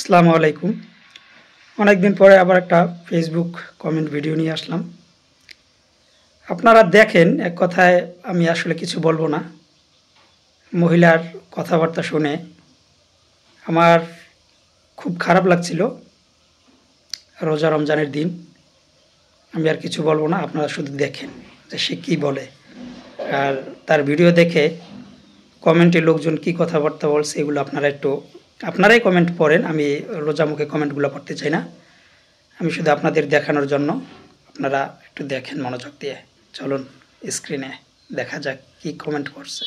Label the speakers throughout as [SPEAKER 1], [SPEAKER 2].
[SPEAKER 1] আসসালামু আলাইকুম। অনেকদিন পরে আবার একটা ফেসবুক কমেন্ট ভিডিও নিয়ে আসলাম। আপনারা দেখেন, এক কথায় আমি আসলে কিছু বলবো না। মহিলার কথাবার্তা শুনে আমার খুব খারাপ লাগছিল। রোজা রমজানের দিন। আমি আর কিছু বলবো না, আপনারা শুধু দেখেন যে সে কী বলে। আর তার ভিডিও দেখে কমেন্টে লোকজন কী কথাবার্তা বলছে এগুলো আপনারাই কমেন্ট পড়েন। আমি রোজা মুখে কমেন্টগুলো পড়তে চাই না। আমি শুধু আপনাদের দেখানোর জন্য আপনারা একটু দেখেন মনোযোগ দিয়ে। চলুন স্ক্রিনে দেখা যাক কি কমেন্ট করছে।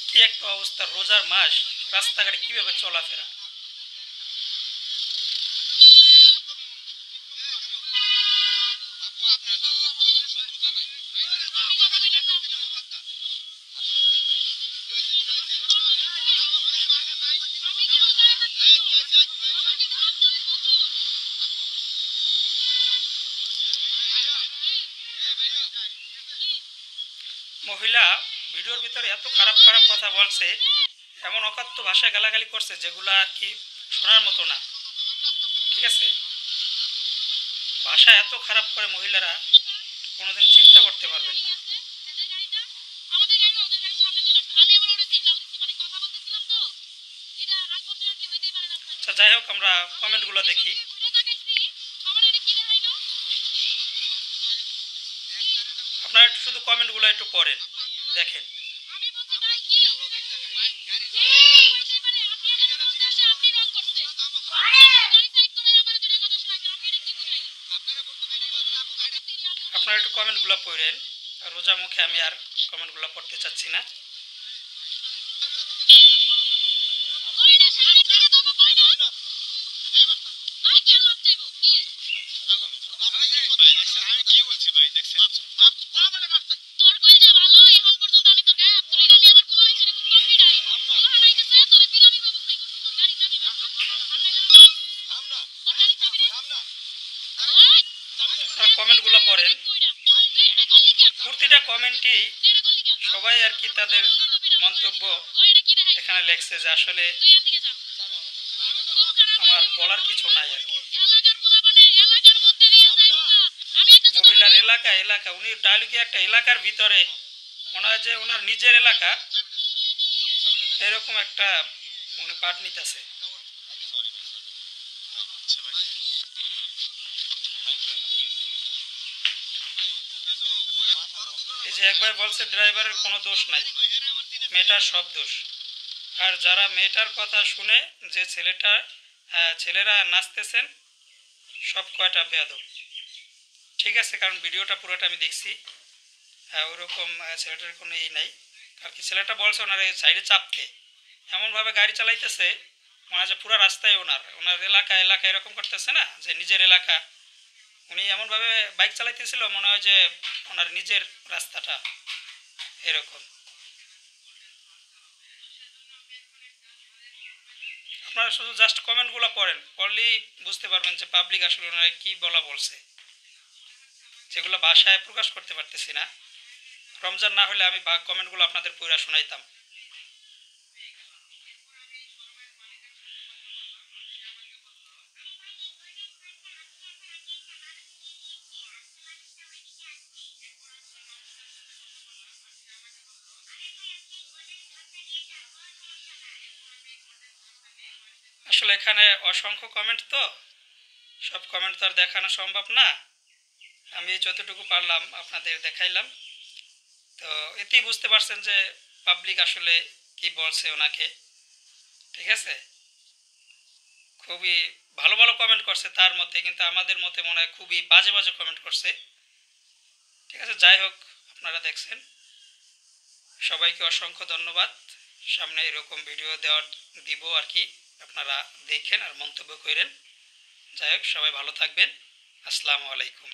[SPEAKER 1] কি একটা অবস্থা, রোজার মাস, রাস্তাঘাটে কিভাবে চলাফেরা। মহিলা ভিডিওর ভিতরে এত খারাপ খারাপ কথা বলছে, এমন অকথ্য ভাষায় গালাগালি করছে যেগুলো আর কি শোনার মতো না। ঠিক আছে, ভাষা এত খারাপ করে মহিলারা কোনোদিন চিন্তা করতে পারবেন না। আচ্ছা, যাই হোক, আমরা কমেন্টগুলো দেখি। আপনারা একটু শুধু কমেন্টগুলো একটু পড়েন, দেখেন। আপনারা একটু কমেন্টগুলো পড়েন। রোজা মুখে আমি আর কমেন্টগুলো পড়তে চাচ্ছি না। কমেন্টগুলো পড়েন, প্রতিটা কমেন্টই সবাই আর কি তাদের মন্তব্য এখানে লেখছে যে আসলে আমার বলার কিছু নাই আর কি। মহিলার এলাকা উনি ডায়লগে একটা এলাকার ভিতরে মনে হয় যে ওনার নিজের এলাকা, এরকম একটা উনি পাঠ নিতেছে। এই যে একবার বলছে ড্রাইভারের কোনো দোষ নাই, মেয়েটার সব দোষ। আর যারা মেয়েটার কথা শুনে যে ছেলেরা নাচতেছেন সব কয়টা বেয়াদব। ঠিক আছে, কারণ ভিডিওটা পুরোটা আমি দেখছি। ওরকম ছেলেটার কোনো নাই আর কি। ছেলেটা বলছে ওনার সাইডে চাপতে, এমনভাবে গাড়ি চালাইতেছে মনে হয় যে পুরো রাস্তায় ওনার এলাকা এরকম করতেছে না যে নিজের এলাকা। উনি এমনভাবে বাইক চালাইতেছিল মনে হয় যে ওনার নিজের রাস্তাটা এরকম। আপনারা শুধু জাস্ট কমেন্টগুলো পড়লেই বুঝতে পারবেন যে পাবলিক আসলে ওনারা কী বলছে, যেগুলো ভাষায় প্রকাশ করতে পারতেছি না। রমজান না হলে আমি কমেন্টগুলো আপনাদের পুরা শোনাইতাম। আসলে এখানে অসংখ্য কমেন্ট, তো সব কমেন্ট তো আর দেখানো সম্ভব না। আমি যতটুকু পারলাম আপনাদের দেখাইলাম। তো এতেই বুঝতে পারছেন যে পাবলিক আসলে কি বলছে ওনাকে। ঠিক আছে, খুবই ভালো ভালো কমেন্ট করছে তার মতে, কিন্তু আমাদের মতে মনে হয় খুবই বাজে বাজে কমেন্ট করছে। ঠিক আছে, যাই হোক, আপনারা দেখছেন, সবাইকে অসংখ্য ধন্যবাদ। সামনে এরকম ভিডিও দিব আর কি, আপনারা দেখেন আর মন্তব্য করেন। যাই হোক, সবাই ভালো থাকবেন। আসসালামু আলাইকুম।